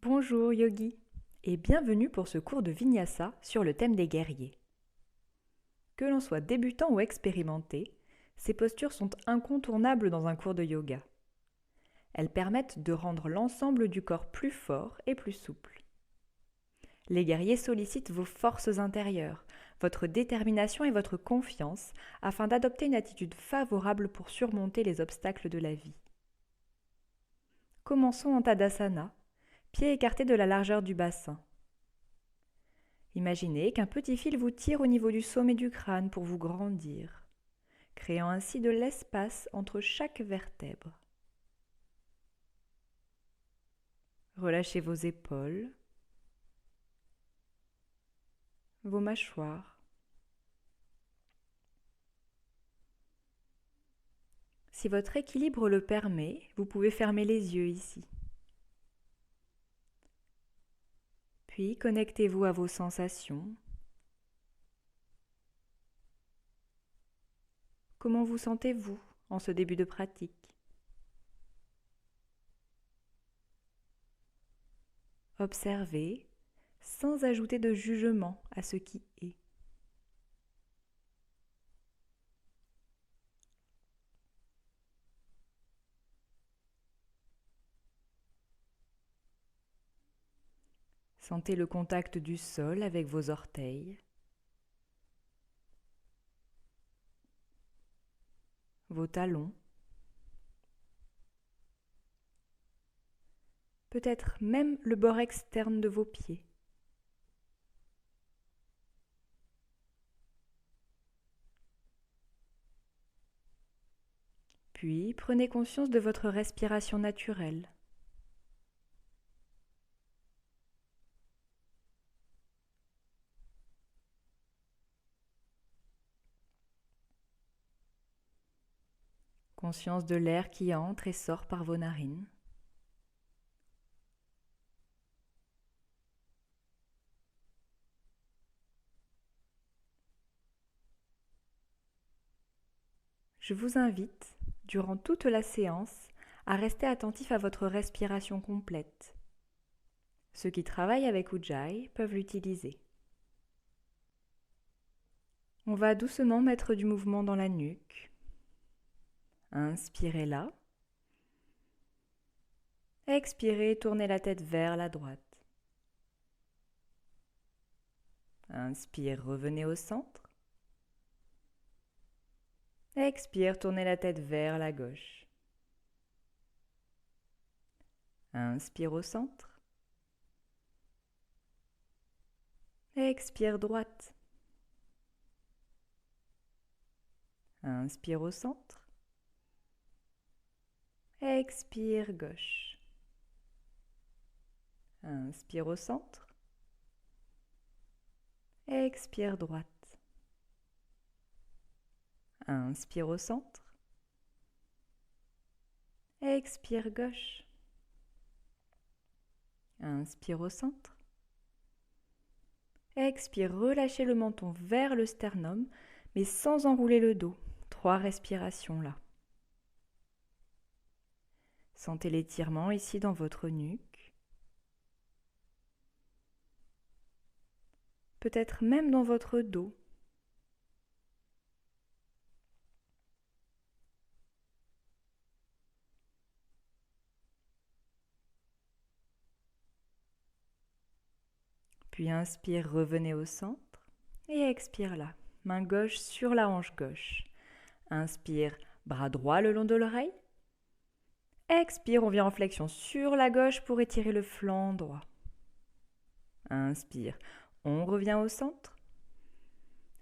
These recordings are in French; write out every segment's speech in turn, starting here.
Bonjour Yogi et bienvenue pour ce cours de Vinyasa sur le thème des guerriers. Que l'on soit débutant ou expérimenté, ces postures sont incontournables dans un cours de yoga. Elles permettent de rendre l'ensemble du corps plus fort et plus souple. Les guerriers sollicitent vos forces intérieures, votre détermination et votre confiance afin d'adopter une attitude favorable pour surmonter les obstacles de la vie. Commençons en Tadasana, pieds écartés de la largeur du bassin. Imaginez qu'un petit fil vous tire au niveau du sommet du crâne pour vous grandir, créant ainsi de l'espace entre chaque vertèbre. Relâchez vos épaules, vos mâchoires. Si votre équilibre le permet, vous pouvez fermer les yeux ici. Puis connectez-vous à vos sensations. Comment vous sentez-vous en ce début de pratique? Observez sans ajouter de jugement à ce qui est. Sentez le contact du sol avec vos orteils, vos talons, peut-être même le bord externe de vos pieds. Puis prenez conscience de votre respiration naturelle. Conscience de l'air qui entre et sort par vos narines. Je vous invite, durant toute la séance, à rester attentif à votre respiration complète. Ceux qui travaillent avec Ujjayi peuvent l'utiliser. On va doucement mettre du mouvement dans la nuque. Inspirez là. Expirez, tournez la tête vers la droite. Inspire, revenez au centre. Expire, tournez la tête vers la gauche. Inspire au centre. Expire droite. Inspire au centre. Expire gauche. Inspire au centre. Expire droite. Inspire au centre. Expire gauche. Inspire au centre. Expire, relâchez le menton vers le sternum, mais sans enrouler le dos. 3 respirations là. Sentez l'étirement ici dans votre nuque. Peut-être même dans votre dos. Puis inspire, revenez au centre et expire là, main gauche sur la hanche gauche. Inspire, bras droit le long de l'oreille. Expire, on vient en flexion sur la gauche pour étirer le flanc droit. Inspire, on revient au centre.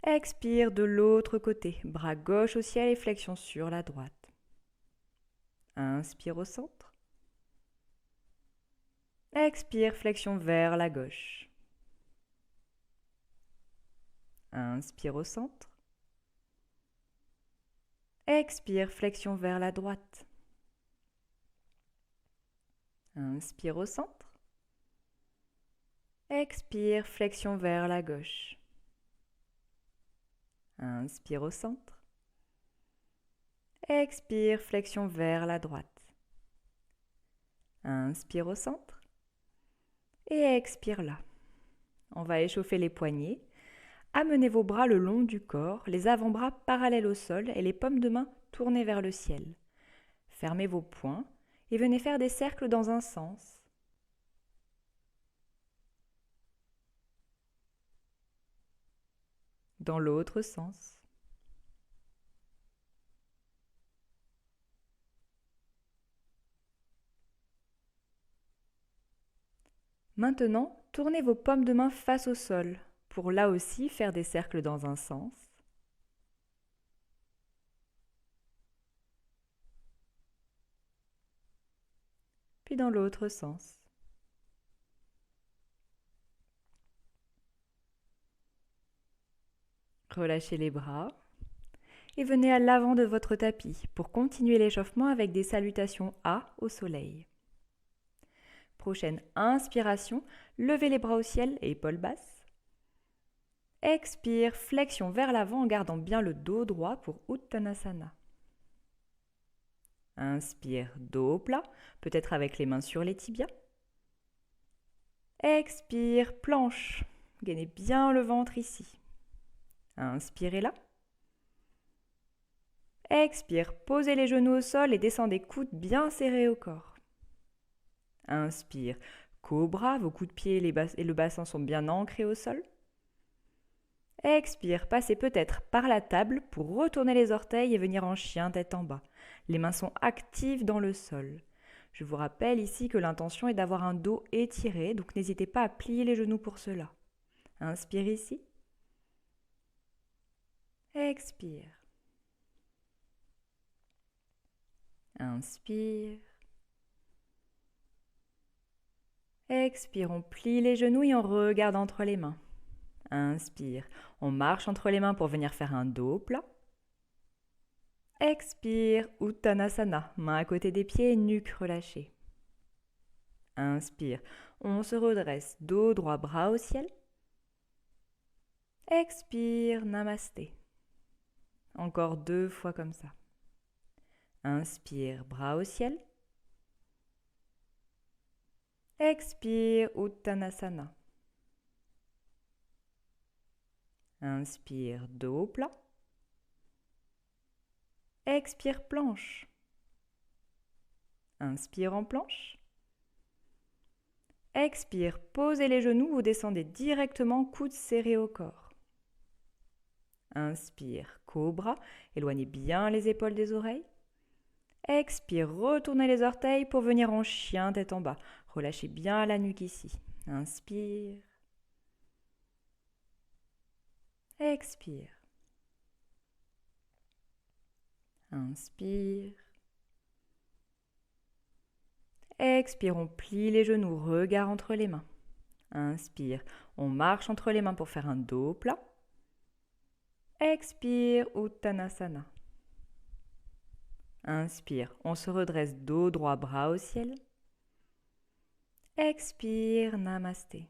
Expire de l'autre côté, bras gauche au ciel et flexion sur la droite. Inspire au centre. Expire, flexion vers la gauche. Inspire au centre. Expire, flexion vers la droite. Inspire au centre. Expire, flexion vers la gauche. Inspire au centre. Expire, flexion vers la droite. Inspire au centre. Et expire là. On va échauffer les poignets. Amenez vos bras le long du corps, les avant-bras parallèles au sol et les paumes de main tournées vers le ciel. Fermez vos poings et venez faire des cercles dans un sens. Dans l'autre sens. Maintenant, tournez vos paumes de main face au sol pour là aussi faire des cercles dans un sens. Puis dans l'autre sens. Relâchez les bras et venez à l'avant de votre tapis pour continuer l'échauffement avec des salutations A au soleil. Prochaine inspiration, levez les bras au ciel et épaules basses. Expire, flexion vers l'avant en gardant bien le dos droit pour Uttanasana. Inspire, dos plat, peut-être avec les mains sur les tibias. Expire, planche. Gainez bien le ventre ici. Inspirez là. Expire, posez les genoux au sol et descendez coudes bien serrés au corps. Inspire, cobra, vos coups de pied et le bassin sont bien ancrés au sol. Expire, passez peut-être par la table pour retourner les orteils et venir en chien tête en bas. Les mains sont actives dans le sol. Je vous rappelle ici que l'intention est d'avoir un dos étiré, donc n'hésitez pas à plier les genoux pour cela. Inspire ici. Expire. Inspire. Expire, on plie les genoux et on regarde entre les mains. Inspire, on marche entre les mains pour venir faire un dos plat. Expire, Uttanasana, main à côté des pieds, nuque relâchée. Inspire, on se redresse, dos droit, bras au ciel. Expire, Namasté. Encore 2 fois comme ça. Inspire, bras au ciel. Expire, Uttanasana. Inspire, dos plat. Expire, planche. Inspire en planche. Expire, posez les genoux, vous descendez directement, coudes serrés au corps. Inspire, cobra, éloignez bien les épaules des oreilles. Expire, retournez les orteils pour venir en chien tête en bas. Relâchez bien la nuque ici. Inspire. Expire. Inspire. Expire, on plie les genoux, regard entre les mains. Inspire, on marche entre les mains pour faire un dos plat. Expire, Uttanasana. Inspire, on se redresse dos droit, bras au ciel. Expire, Namasté.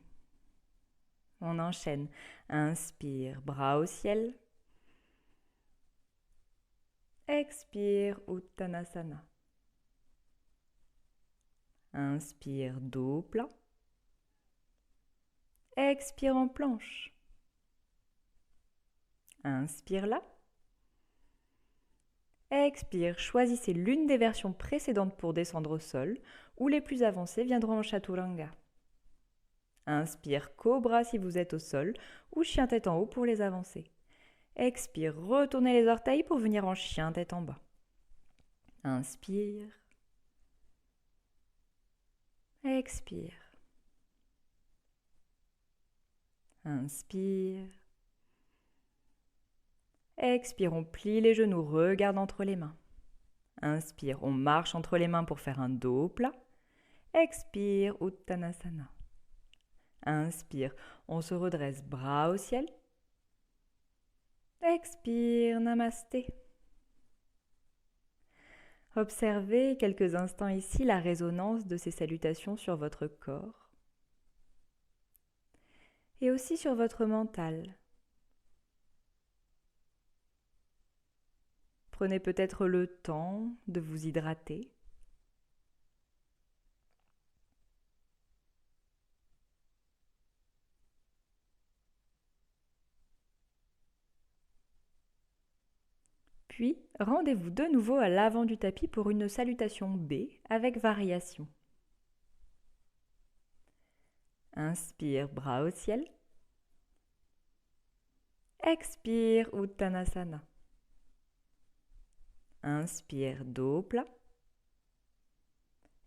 On enchaîne. Inspire, bras au ciel. Expire, Uttanasana. Inspire, dos plat. Expire en planche. Inspire là. Expire, choisissez l'une des versions précédentes pour descendre au sol, ou les plus avancées viendront en Chaturanga. Inspire, cobra si vous êtes au sol, ou chien tête en haut pour les avancées. Expire, retournez les orteils pour venir en chien tête en bas. Inspire. Expire. Inspire. Expire, on plie les genoux, regarde entre les mains. Inspire, on marche entre les mains pour faire un dos plat. Expire, Uttanasana. Inspire, on se redresse, bras au ciel. Expire, Namasté. Observez quelques instants ici la résonance de ces salutations sur votre corps et aussi sur votre mental. Prenez peut-être le temps de vous hydrater. Puis, rendez-vous de nouveau à l'avant du tapis pour une salutation B avec variation. Inspire, bras au ciel. Expire, Uttanasana. Inspire, dos plat.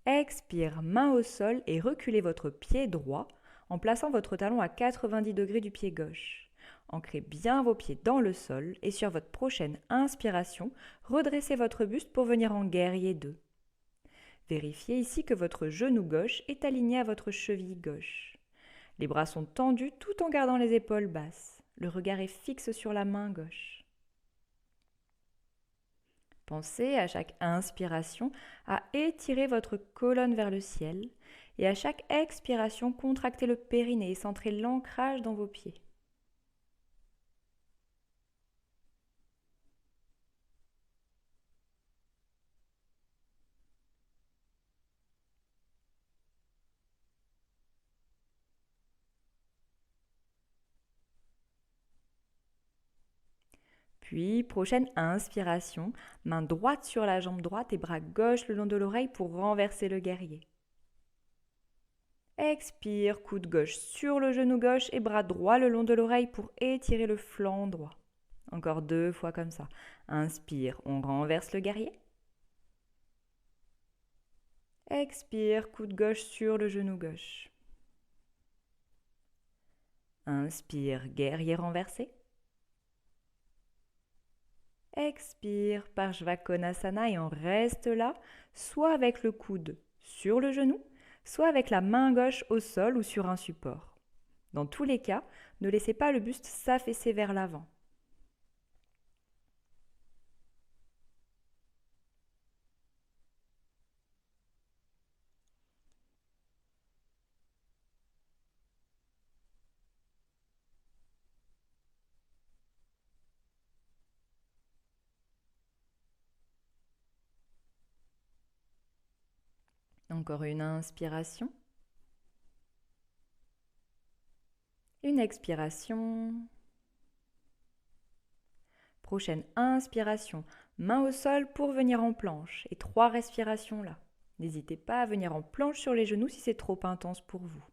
Expire, main au sol et reculez votre pied droit en plaçant votre talon à 90 degrés du pied gauche. Ancrez bien vos pieds dans le sol et sur votre prochaine inspiration, redressez votre buste pour venir en guerrier 2. Vérifiez ici que votre genou gauche est aligné à votre cheville gauche. Les bras sont tendus tout en gardant les épaules basses. Le regard est fixe sur la main gauche. Pensez à chaque inspiration à étirer votre colonne vers le ciel et à chaque expiration, contractez le périnée et centrez l'ancrage dans vos pieds. Puis, prochaine inspiration, main droite sur la jambe droite et bras gauche le long de l'oreille pour renverser le guerrier. Expire, coude gauche sur le genou gauche et bras droit le long de l'oreille pour étirer le flanc droit. Encore 2 fois comme ça. Inspire, on renverse le guerrier. Expire, coude gauche sur le genou gauche. Inspire, guerrier renversé. Expire, Parshvakonasana et on reste là, soit avec le coude sur le genou, soit avec la main gauche au sol ou sur un support. Dans tous les cas, ne laissez pas le buste s'affaisser vers l'avant. Encore une inspiration. Une expiration. Prochaine inspiration, main au sol pour venir en planche et 3 respirations là. N'hésitez pas à venir en planche sur les genoux si c'est trop intense pour vous.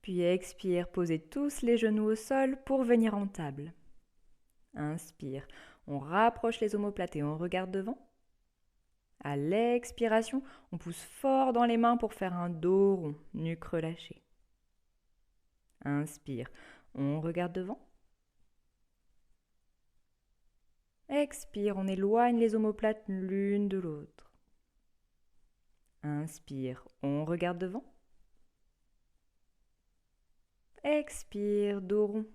Puis expire, posez tous les genoux au sol pour venir en table. Inspire, on rapproche les omoplates et on regarde devant. À l'expiration, on pousse fort dans les mains pour faire un dos rond, nuque relâchée. Inspire, on regarde devant. Expire, on éloigne les omoplates l'une de l'autre. Inspire, on regarde devant. Expire, dos rond.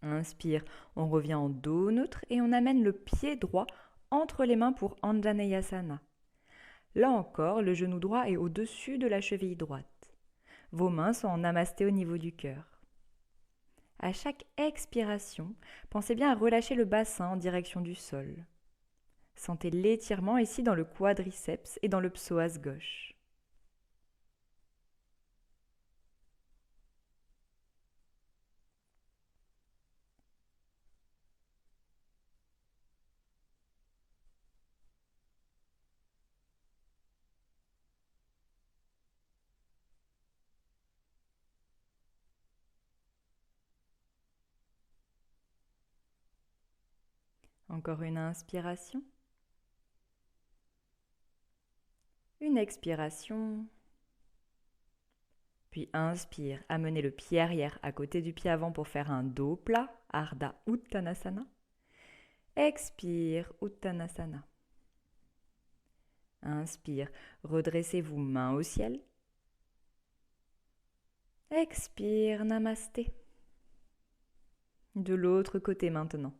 Inspire, on revient en dos neutre et on amène le pied droit entre les mains pour Anjaneyasana. Là encore, le genou droit est au-dessus de la cheville droite. Vos mains sont en namasté au niveau du cœur. À chaque expiration, pensez bien à relâcher le bassin en direction du sol. Sentez l'étirement ici dans le quadriceps et dans le psoas gauche. Encore une inspiration. Une expiration. Puis inspire, amenez le pied arrière à côté du pied avant pour faire un dos plat, Ardha Uttanasana. Expire, Uttanasana. Inspire, redressez-vous main au ciel. Expire, Namasté. De l'autre côté maintenant.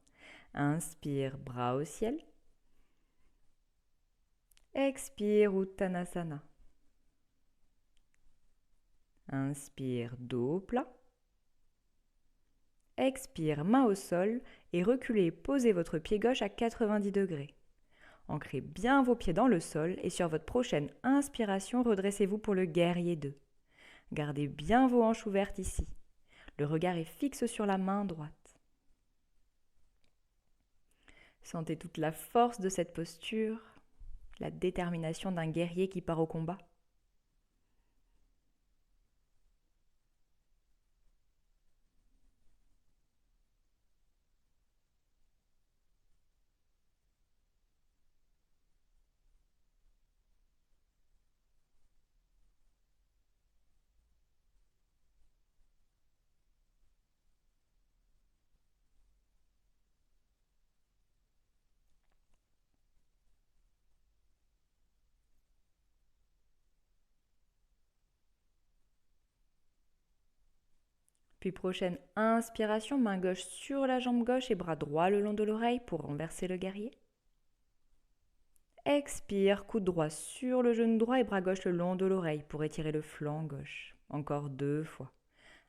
Inspire, bras au ciel. Expire Uttanasana. Inspire, dos plat. Expire, main au sol et reculez, posez votre pied gauche à 90 degrés. Ancrez bien vos pieds dans le sol et sur votre prochaine inspiration, redressez-vous pour le guerrier 2. Gardez bien vos hanches ouvertes ici. Le regard est fixe sur la main droite. Sentez toute la force de cette posture, la détermination d'un guerrier qui part au combat. Puis prochaine inspiration, main gauche sur la jambe gauche et bras droit le long de l'oreille pour renverser le guerrier. Expire, coude droit sur le genou droit et bras gauche le long de l'oreille pour étirer le flanc gauche. Encore 2 fois.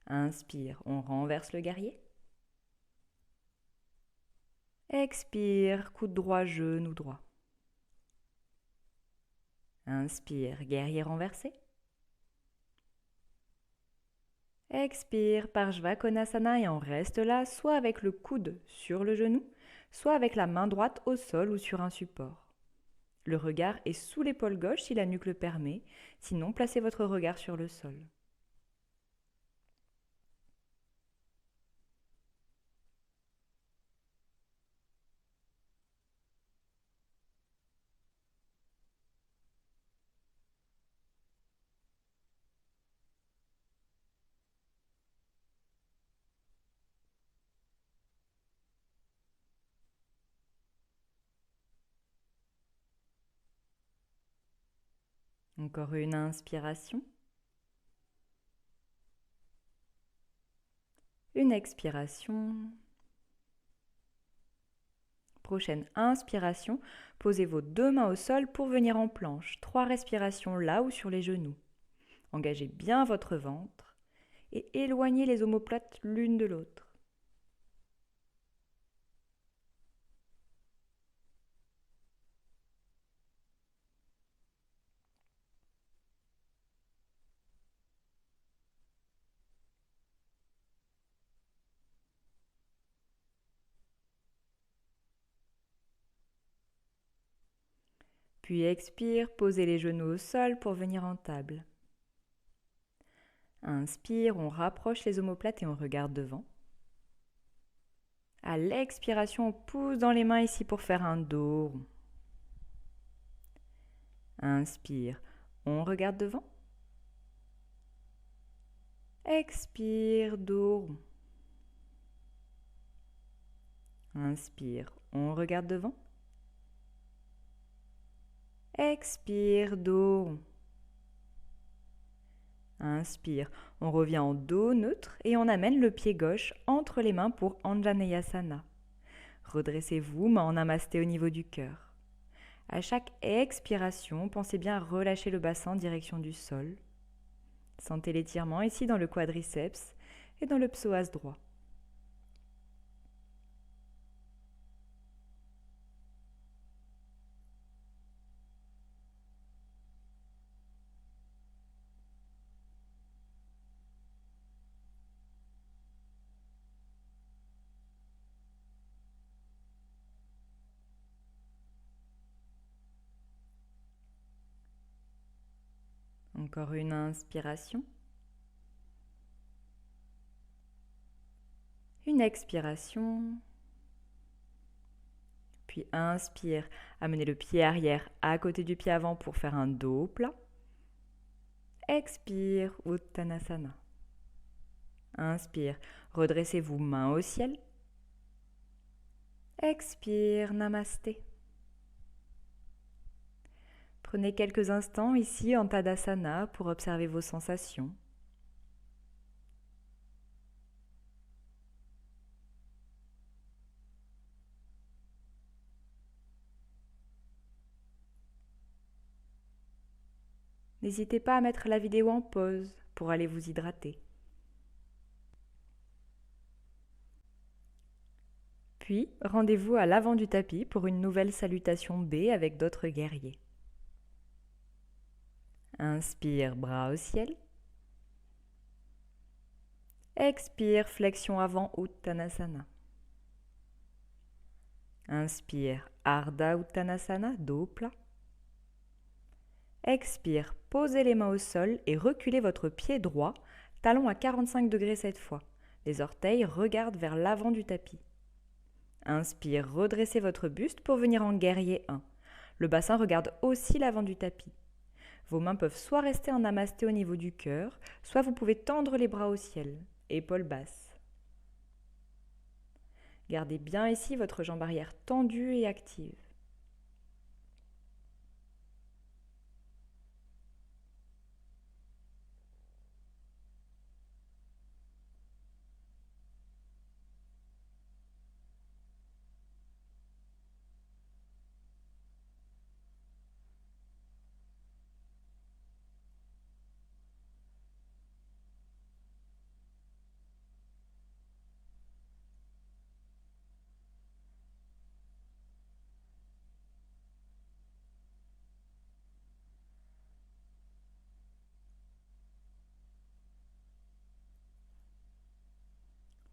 Inspire, on renverse le guerrier. Expire, coude droit, genou droit. Inspire, guerrier renversé. Expire, Parshvakonasana et on reste là, soit avec le coude sur le genou, soit avec la main droite au sol ou sur un support. Le regard est sous l'épaule gauche si la nuque le permet, sinon placez votre regard sur le sol. Encore une inspiration. Une expiration. Prochaine inspiration, posez vos 2 mains au sol pour venir en planche. 3 respirations là ou sur les genoux. Engagez bien votre ventre et éloignez les omoplates l'une de l'autre. Puis expire, posez les genoux au sol pour venir en table. Inspire, on rapproche les omoplates et on regarde devant. À l'expiration, on pousse dans les mains ici pour faire un dos rond. Inspire, on regarde devant. Expire, dos rond. Inspire, on regarde devant. Expire, dos rond. Inspire, on revient en dos neutre et on amène le pied gauche entre les mains pour Anjaneyasana. Redressez-vous, main en namasté au niveau du cœur. À chaque expiration, pensez bien à relâcher le bassin en direction du sol. Sentez l'étirement ici dans le quadriceps et dans le psoas droit. Encore une inspiration. Une expiration. Puis inspire, amenez le pied arrière à côté du pied avant pour faire un dos plat. Expire, Uttanasana. Inspire, redressez-vous main au ciel. Expire, Namasté. Prenez quelques instants ici en Tadasana pour observer vos sensations. N'hésitez pas à mettre la vidéo en pause pour aller vous hydrater. Puis, rendez-vous à l'avant du tapis pour une nouvelle salutation B avec d'autres guerriers. Inspire, bras au ciel. Expire, flexion avant, Uttanasana. Inspire, Ardha Uttanasana, dos plat. Expire, posez les mains au sol et reculez votre pied droit, talon à 45 degrés cette fois. Les orteils regardent vers l'avant du tapis. Inspire, redressez votre buste pour venir en guerrier 1. Le bassin regarde aussi l'avant du tapis. Vos mains peuvent soit rester en namasté au niveau du cœur, soit vous pouvez tendre les bras au ciel, épaules basses. Gardez bien ici votre jambe arrière tendue et active.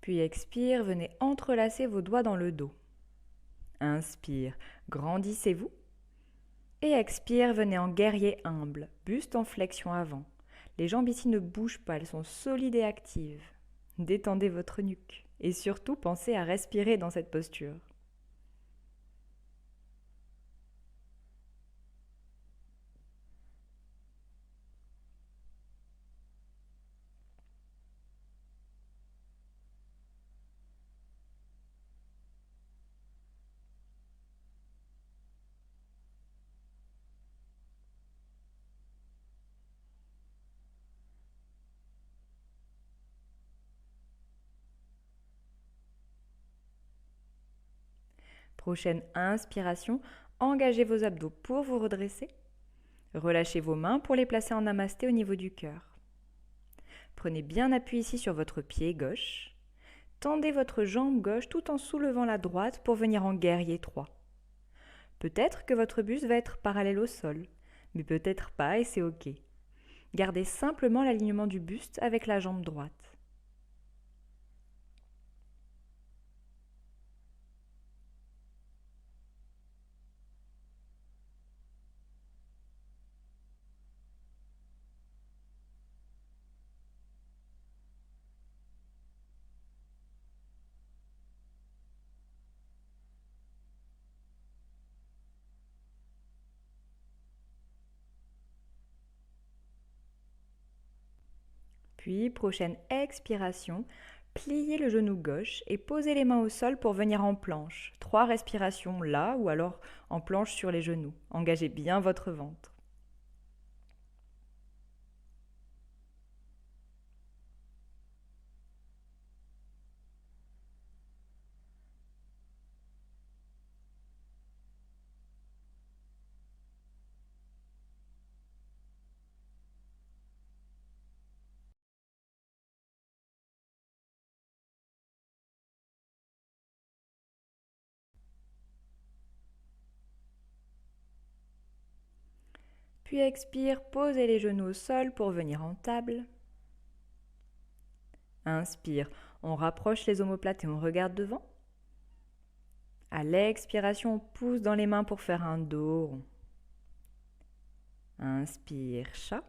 Puis expire, venez entrelacer vos doigts dans le dos. Inspire, grandissez-vous. Et expire, venez en guerrier humble, buste en flexion avant. Les jambes ici ne bougent pas, elles sont solides et actives. Détendez votre nuque et surtout pensez à respirer dans cette posture. Prochaine inspiration, engagez vos abdos pour vous redresser. Relâchez vos mains pour les placer en namasté au niveau du cœur. Prenez bien appui ici sur votre pied gauche. Tendez votre jambe gauche tout en soulevant la droite pour venir en guerrier 3. Peut-être que votre buste va être parallèle au sol, mais peut-être pas et c'est ok. Gardez simplement l'alignement du buste avec la jambe droite. Puis, prochaine expiration, pliez le genou gauche et posez les mains au sol pour venir en planche. 3 respirations là ou alors en planche sur les genoux. Engagez bien votre ventre. Puis expire, posez les genoux au sol pour venir en table. Inspire, on rapproche les omoplates et on regarde devant. À l'expiration, on pousse dans les mains pour faire un dos rond. Inspire, chat.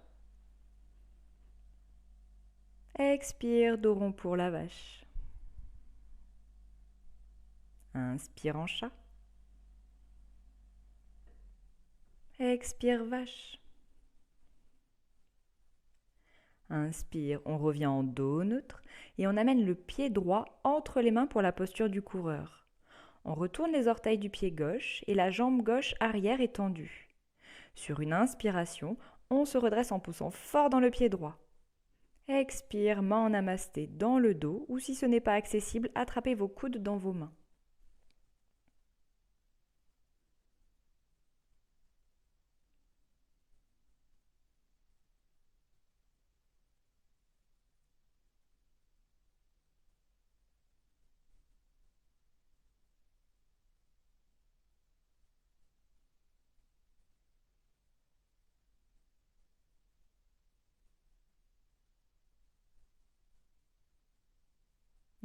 Expire, dos rond pour la vache. Inspire en chat. Expire, vache. Inspire, on revient en dos neutre et on amène le pied droit entre les mains pour la posture du coureur. On retourne les orteils du pied gauche et la jambe gauche arrière est tendue. Sur une inspiration, on se redresse en poussant fort dans le pied droit. Expire, main en namasté dans le dos ou si ce n'est pas accessible, attrapez vos coudes dans vos mains.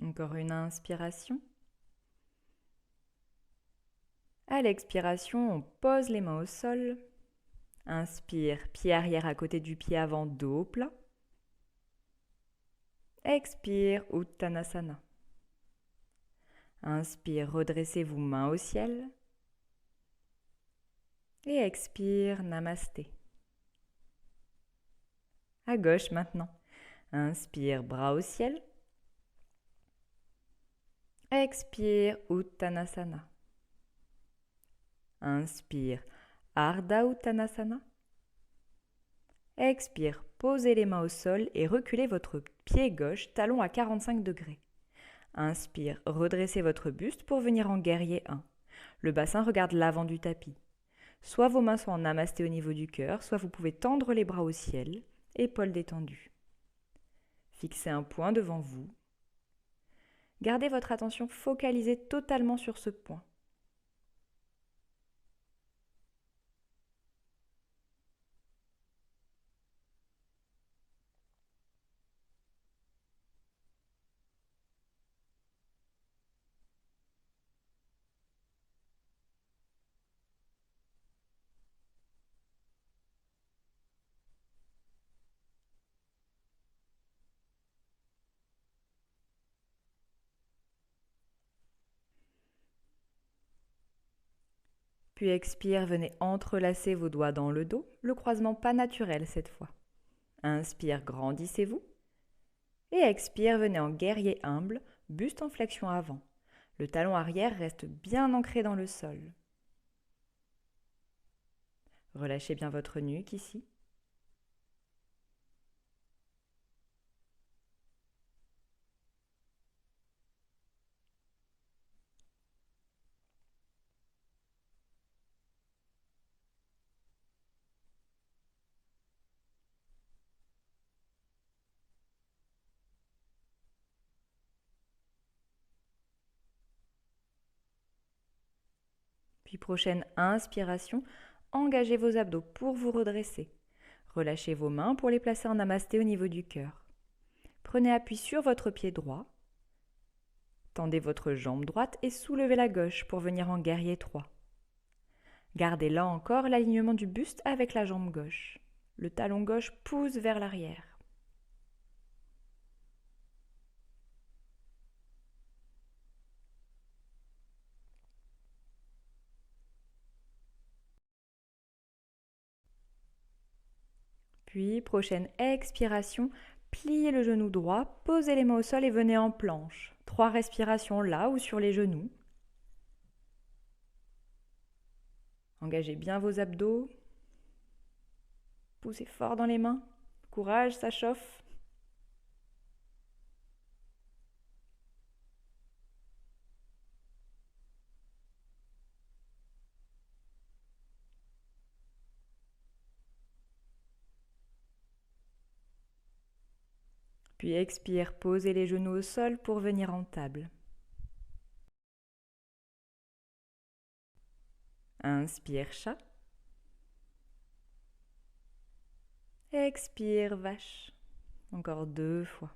Encore une inspiration. À l'expiration, on pose les mains au sol. Inspire, pied arrière à côté du pied avant, dos plat. Expire, Uttanasana. Inspire, redressez-vous main au ciel. Et expire, Namasté. À gauche maintenant. Inspire, bras au ciel. Expire, Uttanasana. Inspire, Ardha Uttanasana. Expire, posez les mains au sol et reculez votre pied gauche, talon à 45 degrés. Inspire, redressez votre buste pour venir en guerrier 1. Le bassin regarde l'avant du tapis. Soit vos mains sont en namasté au niveau du cœur, soit vous pouvez tendre les bras au ciel, épaules détendues. Fixez un point devant vous. Gardez votre attention focalisée totalement sur ce point. Puis expire, venez entrelacer vos doigts dans le dos, le croisement pas naturel cette fois. Inspire, grandissez-vous. Et expire, venez en guerrier humble, buste en flexion avant. Le talon arrière reste bien ancré dans le sol. Relâchez bien votre nuque ici. Puis prochaine inspiration, engagez vos abdos pour vous redresser. Relâchez vos mains pour les placer en namasté au niveau du cœur. Prenez appui sur votre pied droit. Tendez votre jambe droite et soulevez la gauche pour venir en guerrier 3. Gardez là encore l'alignement du buste avec la jambe gauche. Le talon gauche pousse vers l'arrière. Puis, prochaine expiration, pliez le genou droit, posez les mains au sol et venez en planche. 3 respirations là ou sur les genoux. Engagez bien vos abdos. Poussez fort dans les mains. Courage, ça chauffe. Puis expire, posez les genoux au sol pour venir en table. Inspire, chat. Expire, vache. Encore 2 fois.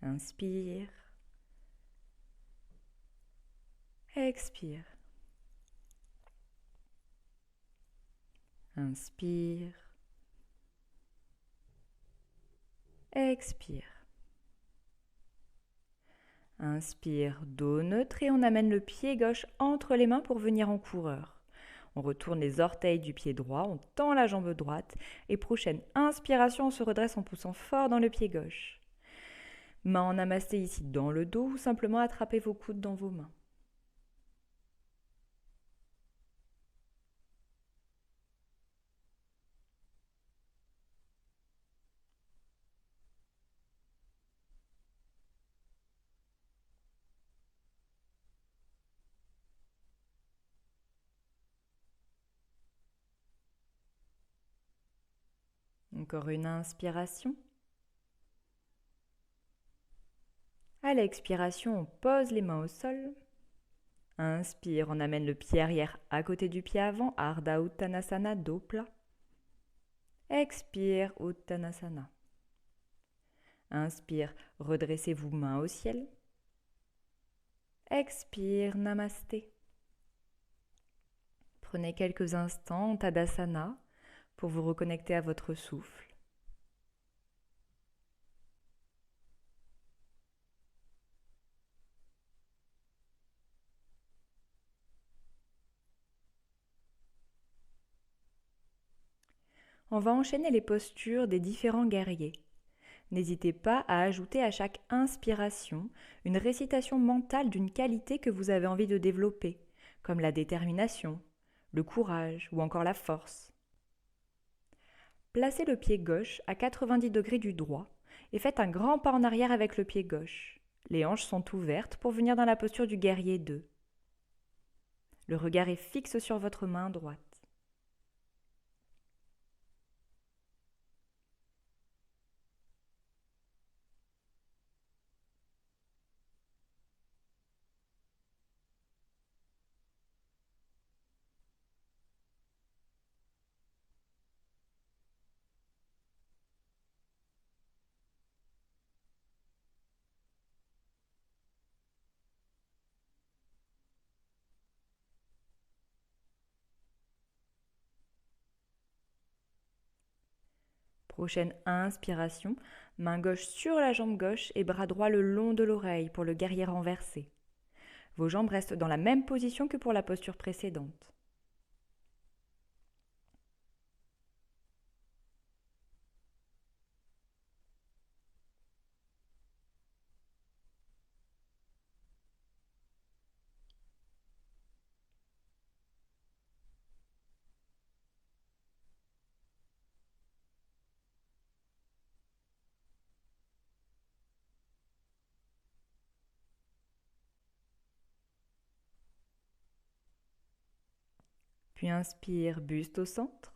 Inspire. Expire. Inspire. Expire. Inspire, dos neutre et on amène le pied gauche entre les mains pour venir en coureur. On retourne les orteils du pied droit, on tend la jambe droite et prochaine inspiration, on se redresse en poussant fort dans le pied gauche. Main en namasté ici dans le dos ou simplement attrapez vos coudes dans vos mains. Encore une inspiration. À l'expiration, on pose les mains au sol. Inspire, on amène le pied arrière à côté du pied avant, Ardha Uttanasana, dos plat. Expire, Uttanasana. Inspire, redressez-vous main au ciel. Expire, Namasté. Prenez quelques instants en Tadasana pour vous reconnecter à votre souffle. On va enchaîner les postures des différents guerriers. N'hésitez pas à ajouter à chaque inspiration une récitation mentale d'une qualité que vous avez envie de développer, comme la détermination, le courage ou encore la force. Placez le pied gauche à 90 degrés du droit et faites un grand pas en arrière avec le pied gauche. Les hanches sont ouvertes pour venir dans la posture du guerrier 2. Le regard est fixe sur votre main droite. Prochaine inspiration, main gauche sur la jambe gauche et bras droit le long de l'oreille pour le guerrier renversé. Vos jambes restent dans la même position que pour la posture précédente. Puis inspire, buste au centre.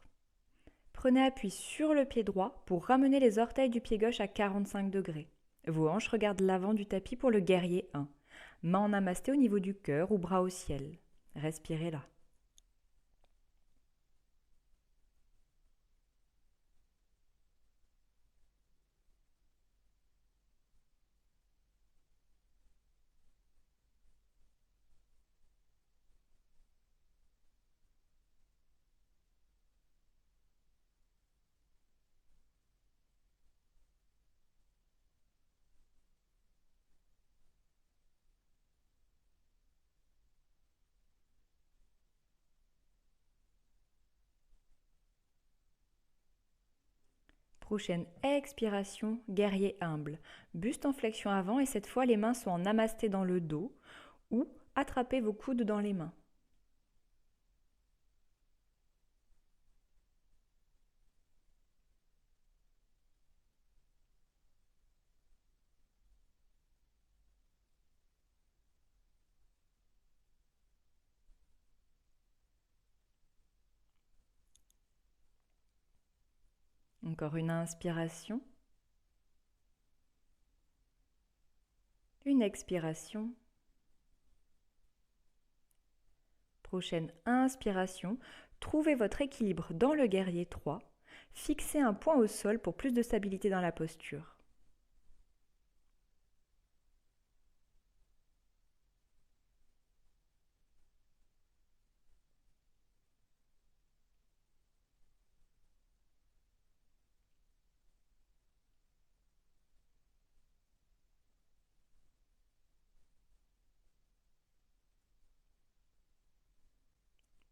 Prenez appui sur le pied droit pour ramener les orteils du pied gauche à 45 degrés. Vos hanches regardent l'avant du tapis pour le guerrier 1. Main en namasté au niveau du cœur ou bras au ciel. Respirez là. Prochaine expiration, guerrier humble. Buste en flexion avant et cette fois les mains sont en namasté dans le dos ou attrapez vos coudes dans les mains. Encore une inspiration. Une expiration. Prochaine inspiration. Trouvez votre équilibre dans le guerrier 3. Fixez un point au sol pour plus de stabilité dans la posture.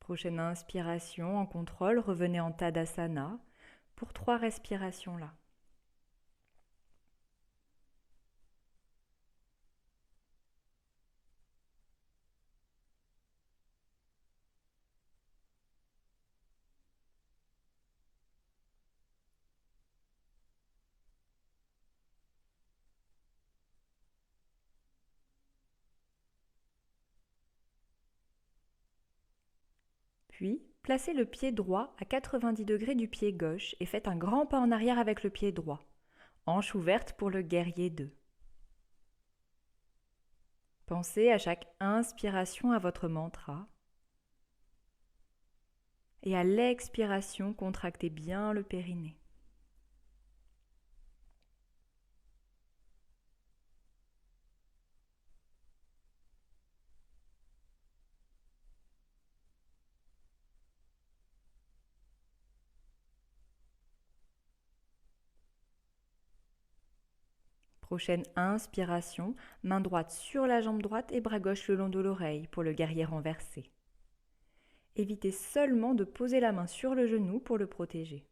Prochaine inspiration, en contrôle, revenez en Tadasana pour 3 respirations là. Puis, placez le pied droit à 90 degrés du pied gauche et faites un grand pas en arrière avec le pied droit. Hanche ouverte pour le guerrier 2. Pensez à chaque inspiration à votre mantra. Et à l'expiration, contractez bien le périnée. Prochaine inspiration, main droite sur la jambe droite et bras gauche le long de l'oreille pour le guerrier renversé. Évitez seulement de poser la main sur le genou pour le protéger.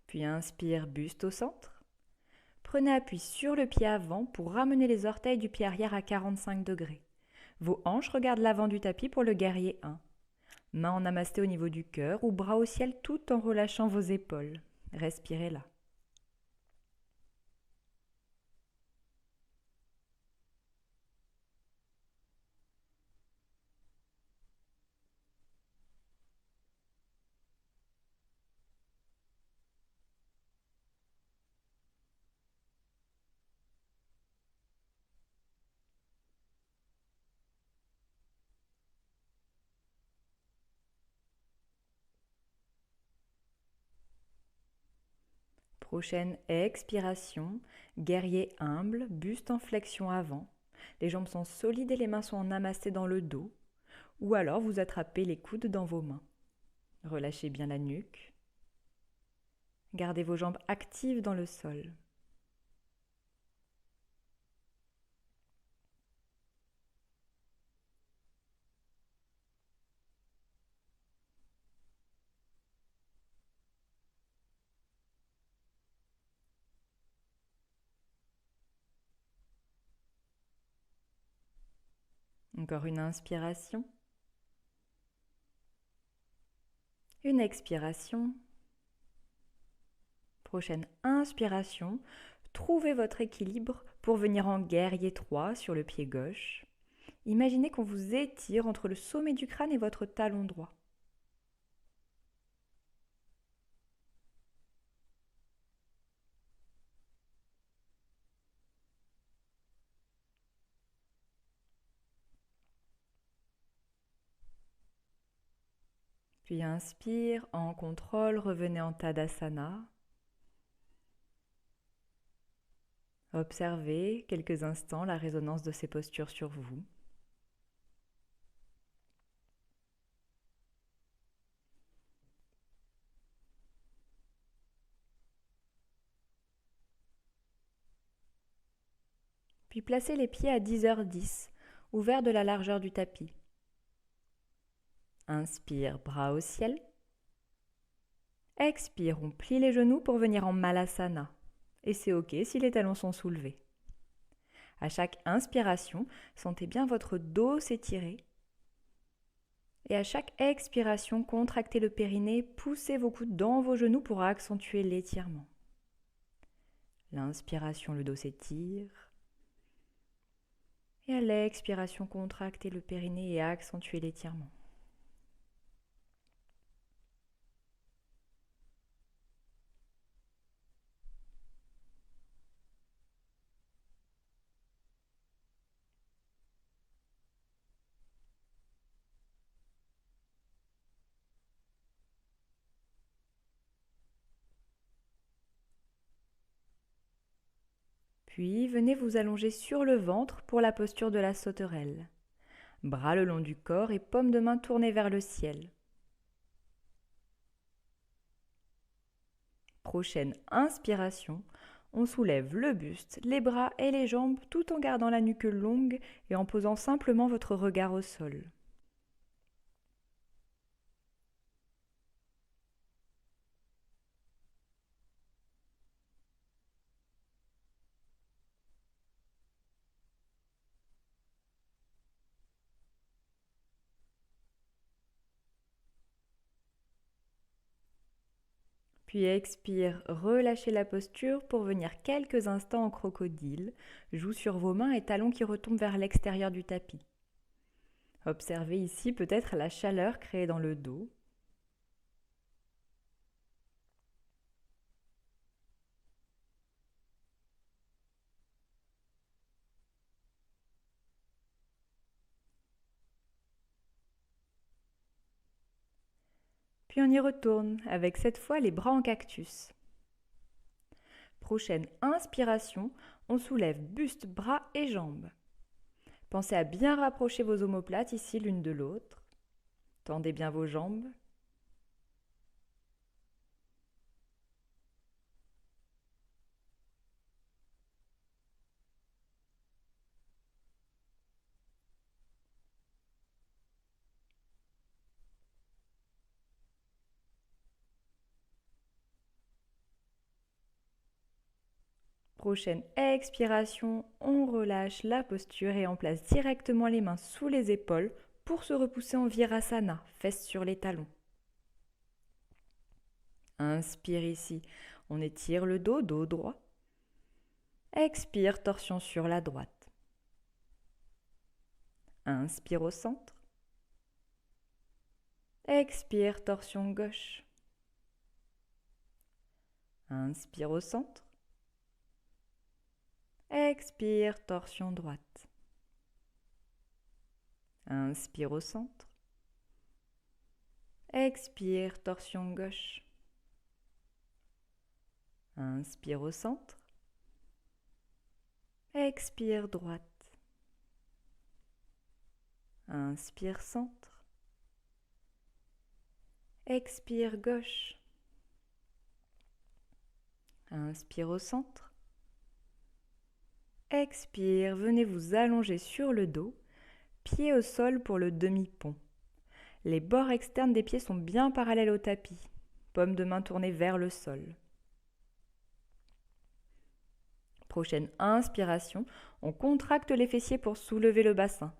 Puis inspire, buste au centre. Prenez appui sur le pied avant pour ramener les orteils du pied arrière à 45 degrés. Vos hanches regardent l'avant du tapis pour le guerrier 1. Main en namasté au niveau du cœur ou bras au ciel tout en relâchant vos épaules. Respirez là. Prochaine expiration, guerrier humble, buste en flexion avant. Les jambes sont solides et les mains sont en namasté dans le dos. Ou alors vous attrapez les coudes dans vos mains. Relâchez bien la nuque. Gardez vos jambes actives dans le sol. Encore une inspiration. Une expiration. Prochaine inspiration. Trouvez votre équilibre pour venir en guerrier 3 sur le pied gauche. Imaginez qu'on vous étire entre le sommet du crâne et votre talon droit. Puis inspire, en contrôle, revenez en Tadasana. Observez quelques instants la résonance de ces postures sur vous. Puis placez les pieds à 10h10, ouverts de la largeur du tapis. Inspire, bras au ciel. Expire, on plie les genoux pour venir en Malasana. Et c'est ok si les talons sont soulevés. À chaque inspiration, sentez bien votre dos s'étirer. Et à chaque expiration, contractez le périnée, poussez vos coudes dans vos genoux pour accentuer l'étirement. L'inspiration, le dos s'étire. Et à l'expiration, contractez le périnée et accentuez l'étirement. Puis venez vous allonger sur le ventre pour la posture de la sauterelle. Bras le long du corps et paume de main tournée vers le ciel. Prochaine inspiration, on soulève le buste, les bras et les jambes tout en gardant la nuque longue et en posant simplement votre regard au sol. Puis expire, relâchez la posture pour venir quelques instants en crocodile, joues sur vos mains et talons qui retombent vers l'extérieur du tapis. Observez ici peut-être la chaleur créée dans le dos. Puis on y retourne avec cette fois les bras en cactus. Prochaine inspiration, on soulève buste, bras et jambes. Pensez à bien rapprocher vos omoplates ici l'une de l'autre. Tendez bien vos jambes. Prochaine expiration, on relâche la posture et on place directement les mains sous les épaules pour se repousser en Virasana, fesses sur les talons. Inspire ici, on étire le dos, dos droit. Expire, torsion sur la droite. Inspire au centre. Expire, torsion gauche. Inspire au centre. Expire, torsion droite. Inspire au centre. Expire, torsion gauche. Inspire au centre. Expire, droite. Inspire, centre. Expire, gauche. Inspire au centre. Expire, venez vous allonger sur le dos, pied au sol pour le demi-pont. Les bords externes des pieds sont bien parallèles au tapis, paume de main tournée vers le sol. Prochaine inspiration, on contracte les fessiers pour soulever le bassin.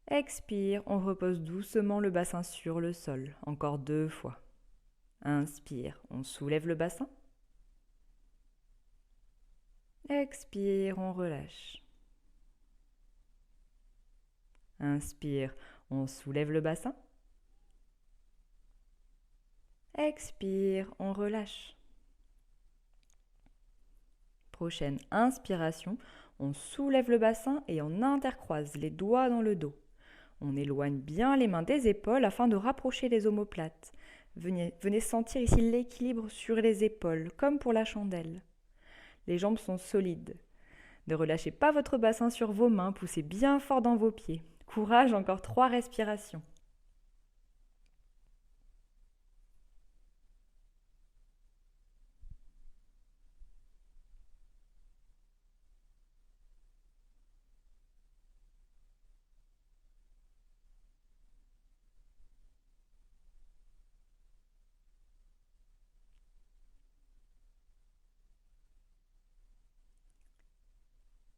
Expire, on repose doucement le bassin sur le sol, encore 2 fois. Inspire, on soulève le bassin. Expire, on relâche. Inspire, on soulève le bassin. Expire, on relâche. Prochaine inspiration, on soulève le bassin et on intercroise les doigts dans le dos. On éloigne bien les mains des épaules afin de rapprocher les omoplates. Venez sentir ici l'équilibre sur les épaules, comme pour la chandelle. Les jambes sont solides. Ne relâchez pas votre bassin sur vos mains, poussez bien fort dans vos pieds. Courage, encore 3 respirations.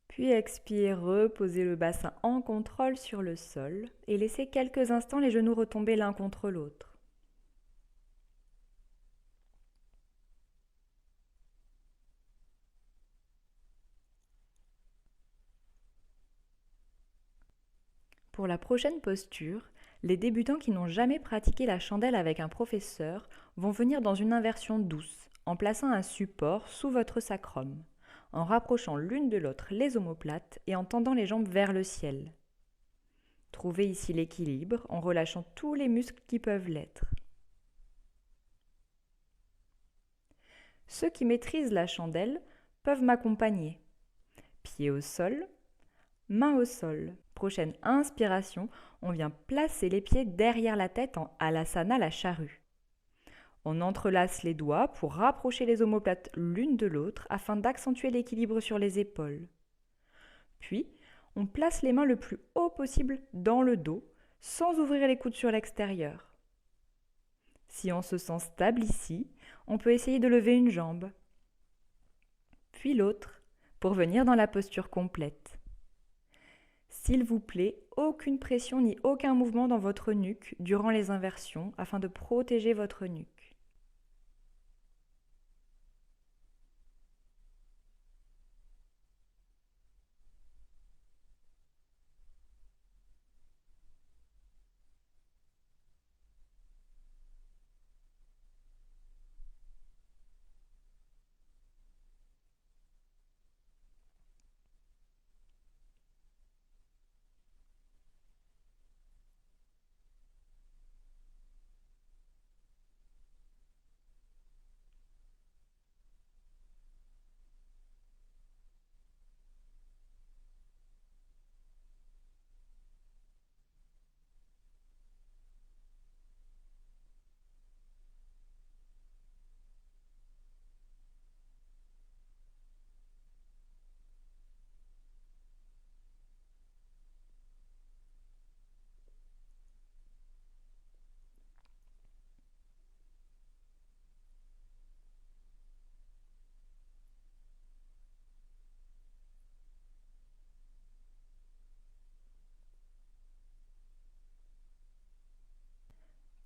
Puis expire, reposez le bassin en contrôle sur le sol et laissez quelques instants les genoux retomber l'un contre l'autre. Pour la prochaine posture, les débutants qui n'ont jamais pratiqué la chandelle avec un professeur vont venir dans une inversion douce, en plaçant un support sous votre sacrum, en rapprochant l'une de l'autre les omoplates et en tendant les jambes vers le ciel. Trouvez ici l'équilibre en relâchant tous les muscles qui peuvent l'être. Ceux qui maîtrisent la chandelle peuvent m'accompagner. Pieds au sol, mains au sol. Prochaine inspiration, on vient placer les pieds derrière la tête en Halasana, la charrue. On entrelace les doigts pour rapprocher les omoplates l'une de l'autre afin d'accentuer l'équilibre sur les épaules. Puis, on place les mains le plus haut possible dans le dos, sans ouvrir les coudes sur l'extérieur. Si on se sent stable ici, on peut essayer de lever une jambe, puis l'autre, pour venir dans la posture complète. S'il vous plaît, aucune pression ni aucun mouvement dans votre nuque durant les inversions afin de protéger votre nuque.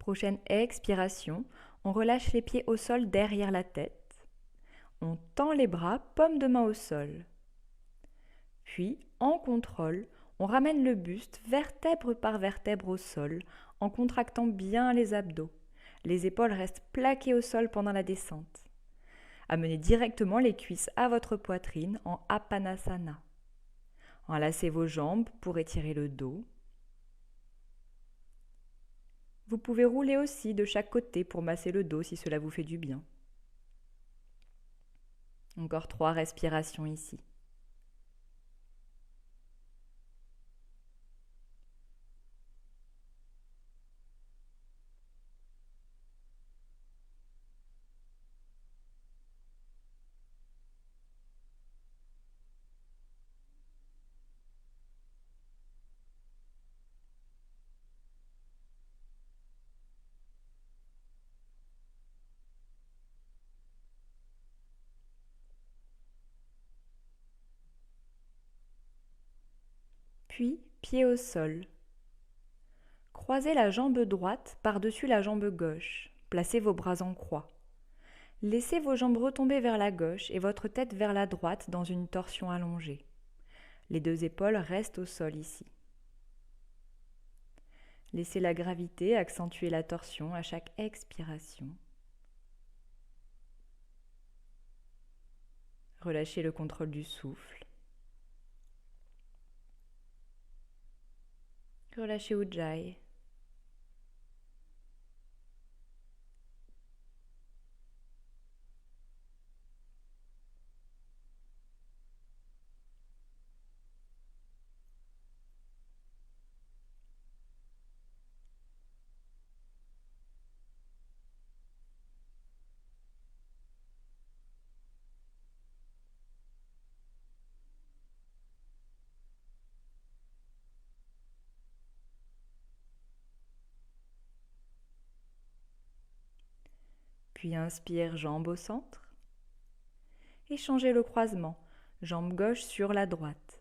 Prochaine expiration, on relâche les pieds au sol derrière la tête. On tend les bras, paume de main au sol. Puis, en contrôle, on ramène le buste vertèbre par vertèbre au sol en contractant bien les abdos. Les épaules restent plaquées au sol pendant la descente. Amenez directement les cuisses à votre poitrine en Apanasana. Enlacez vos jambes pour étirer le dos. Vous pouvez rouler aussi de chaque côté pour masser le dos si cela vous fait du bien. Encore 3 respirations ici. Puis, pied au sol. Croisez la jambe droite par-dessus la jambe gauche. Placez vos bras en croix. Laissez vos jambes retomber vers la gauche et votre tête vers la droite dans une torsion allongée. Les 2 épaules restent au sol ici. Laissez la gravité accentuer la torsion à chaque expiration. Relâchez le contrôle du souffle. Relâchez Ujjayi. Puis inspire, jambe au centre. Et changez le croisement, jambe gauche sur la droite.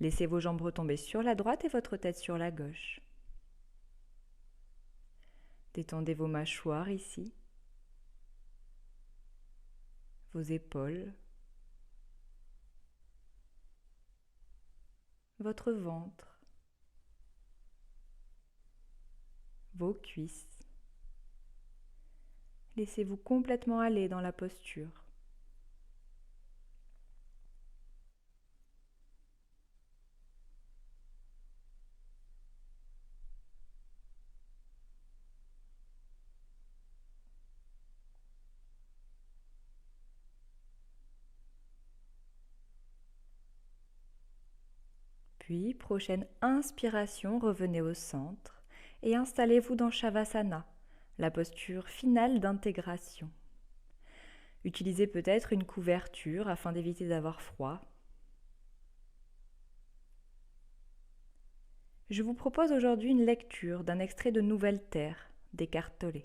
Laissez vos jambes retomber sur la droite et votre tête sur la gauche. Détendez vos mâchoires ici, vos épaules, votre ventre, vos cuisses. Laissez-vous complètement aller dans la posture. Puis, prochaine inspiration, revenez au centre et installez-vous dans Shavasana, la posture finale d'intégration. Utilisez peut-être une couverture afin d'éviter d'avoir froid. Je vous propose aujourd'hui une lecture d'un extrait de Nouvelle Terre d'Eckhart Tolle.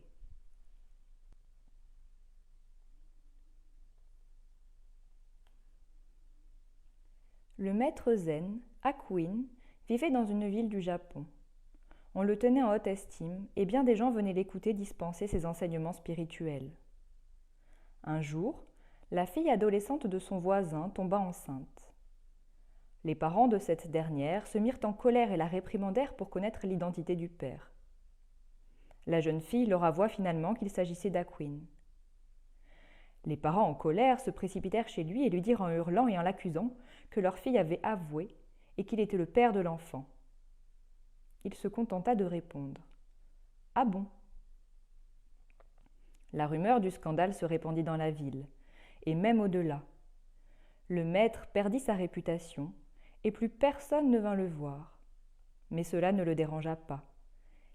Le maître zen, Hakuin, vivait dans une ville du Japon. On le tenait en haute estime et bien des gens venaient l'écouter dispenser ses enseignements spirituels. Un jour, la fille adolescente de son voisin tomba enceinte. Les parents de cette dernière se mirent en colère et la réprimandèrent pour connaître l'identité du père. La jeune fille leur avoua finalement qu'il s'agissait d'Hakuin. Les parents en colère se précipitèrent chez lui et lui dirent en hurlant et en l'accusant que leur fille avait avoué et qu'il était le père de l'enfant. Il se contenta de répondre « Ah bon ?» La rumeur du scandale se répandit dans la ville, et même au-delà. Le maître perdit sa réputation, et plus personne ne vint le voir. Mais cela ne le dérangea pas.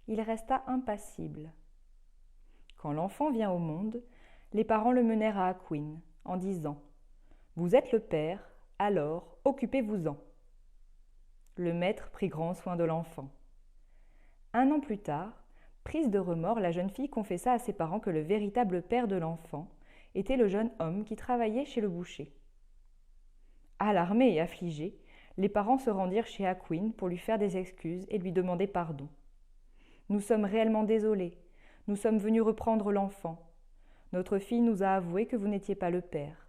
Il resta impassible. Quand l'enfant vient au monde, les parents le menèrent à Hakuin, en disant « Vous êtes le père, alors occupez-vous-en ». Le maître prit grand soin de l'enfant. 1 an plus tard, prise de remords, la jeune fille confessa à ses parents que le véritable père de l'enfant était le jeune homme qui travaillait chez le boucher. Alarmés et affligés, les parents se rendirent chez Hakuin pour lui faire des excuses et lui demander pardon. « Nous sommes réellement désolés. Nous sommes venus reprendre l'enfant. Notre fille nous a avoué que vous n'étiez pas le père. »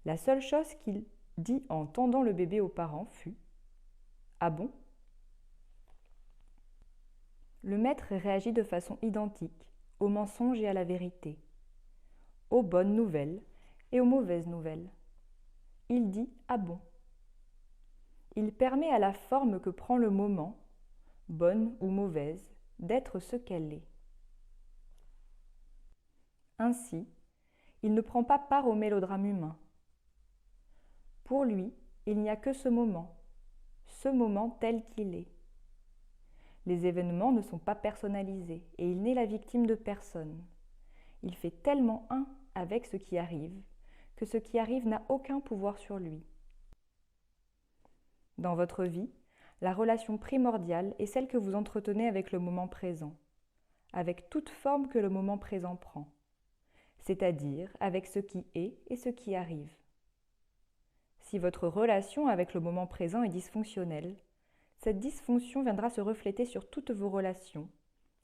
La seule chose qu'il dit en tendant le bébé aux parents fut « Ah bon ?» Le maître réagit de façon identique au mensonge et à la vérité, aux bonnes nouvelles et aux mauvaises nouvelles. Il dit « Ah bon ?» Il permet à la forme que prend le moment, bonne ou mauvaise, d'être ce qu'elle est. Ainsi, il ne prend pas part au mélodrame humain. Pour lui, il n'y a que ce moment tel qu'il est. Les événements ne sont pas personnalisés et il n'est la victime de personne. Il fait tellement un avec ce qui arrive que ce qui arrive n'a aucun pouvoir sur lui. Dans votre vie, la relation primordiale est celle que vous entretenez avec le moment présent, avec toute forme que le moment présent prend, c'est-à-dire avec ce qui est et ce qui arrive. Si votre relation avec le moment présent est dysfonctionnelle, cette dysfonction viendra se refléter sur toutes vos relations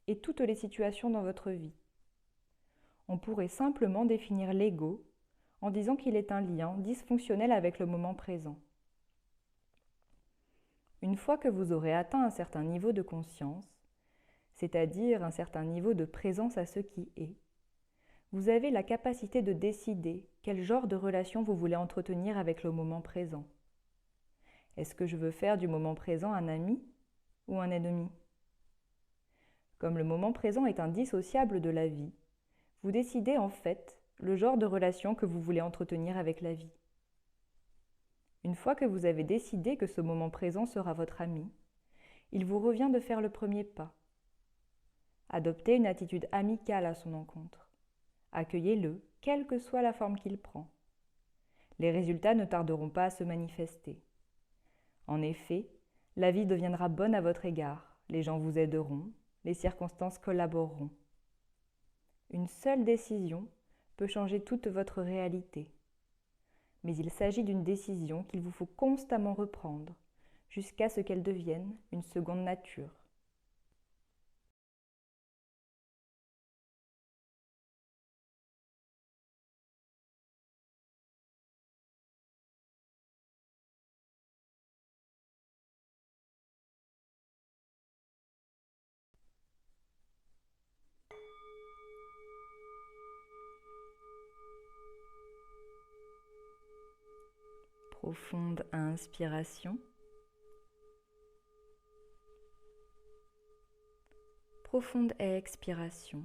et toutes les situations dans votre vie. On pourrait simplement définir l'ego en disant qu'il est un lien dysfonctionnel avec le moment présent. Une fois que vous aurez atteint un certain niveau de conscience, c'est-à-dire un certain niveau de présence à ce qui est, vous avez la capacité de décider quel genre de relation vous voulez entretenir avec le moment présent. Est-ce que je veux faire du moment présent un ami ou un ennemi ? Comme le moment présent est indissociable de la vie, vous décidez en fait le genre de relation que vous voulez entretenir avec la vie. Une fois que vous avez décidé que ce moment présent sera votre ami, il vous revient de faire le premier pas. Adoptez une attitude amicale à son encontre. Accueillez-le, quelle que soit la forme qu'il prend. Les résultats ne tarderont pas à se manifester. En effet, la vie deviendra bonne à votre égard, les gens vous aideront, les circonstances collaboreront. Une seule décision peut changer toute votre réalité. Mais il s'agit d'une décision qu'il vous faut constamment reprendre, jusqu'à ce qu'elle devienne une seconde nature. Profonde inspiration. Profonde expiration.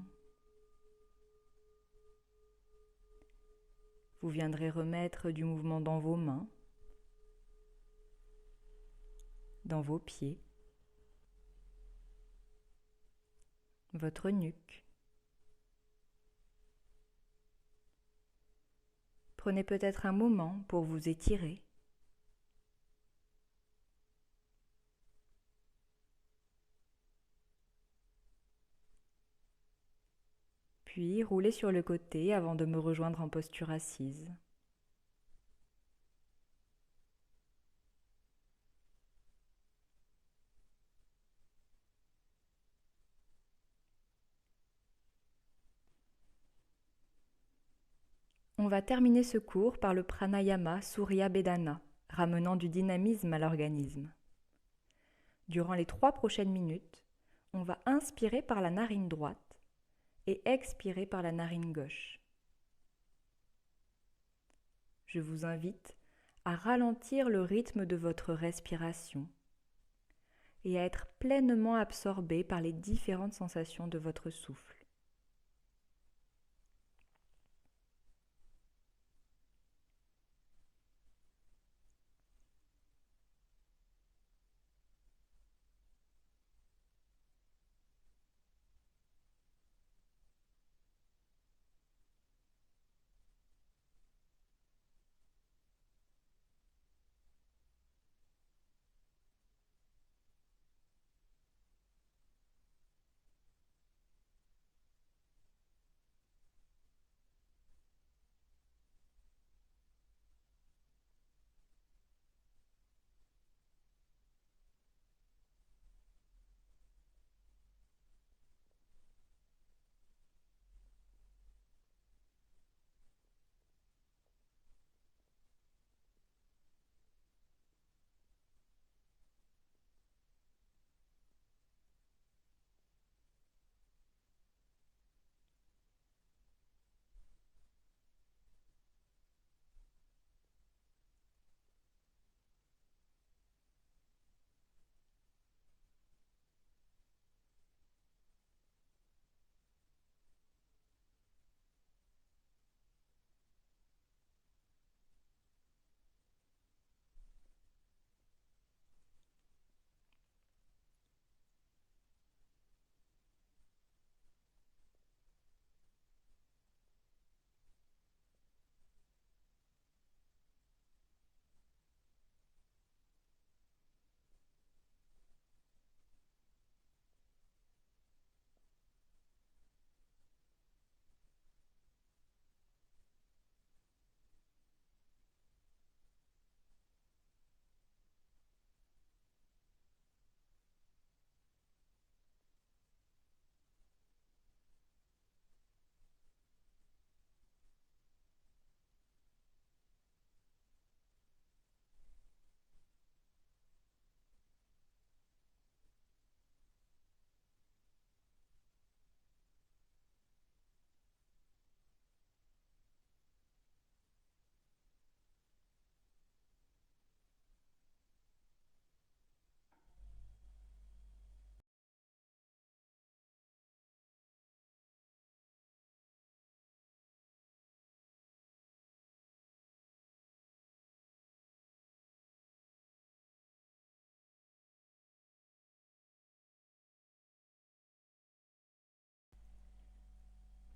Vous viendrez remettre du mouvement dans vos mains, dans vos pieds, votre nuque. Prenez peut-être un moment pour vous étirer. Puis roulez sur le côté avant de me rejoindre en posture assise. On va terminer ce cours par le pranayama Surya Bedana, ramenant du dynamisme à l'organisme. Durant les 3 prochaines minutes, on va inspirer par la narine droite et expirer par la narine gauche. Je vous invite à ralentir le rythme de votre respiration et à être pleinement absorbé par les différentes sensations de votre souffle.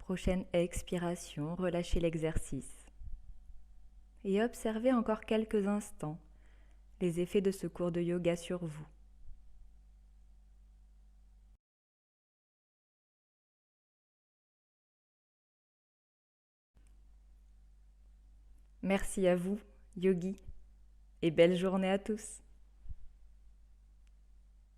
Prochaine expiration, relâchez l'exercice. Et observez encore quelques instants les effets de ce cours de yoga sur vous. Merci à vous, yogi, et belle journée à tous.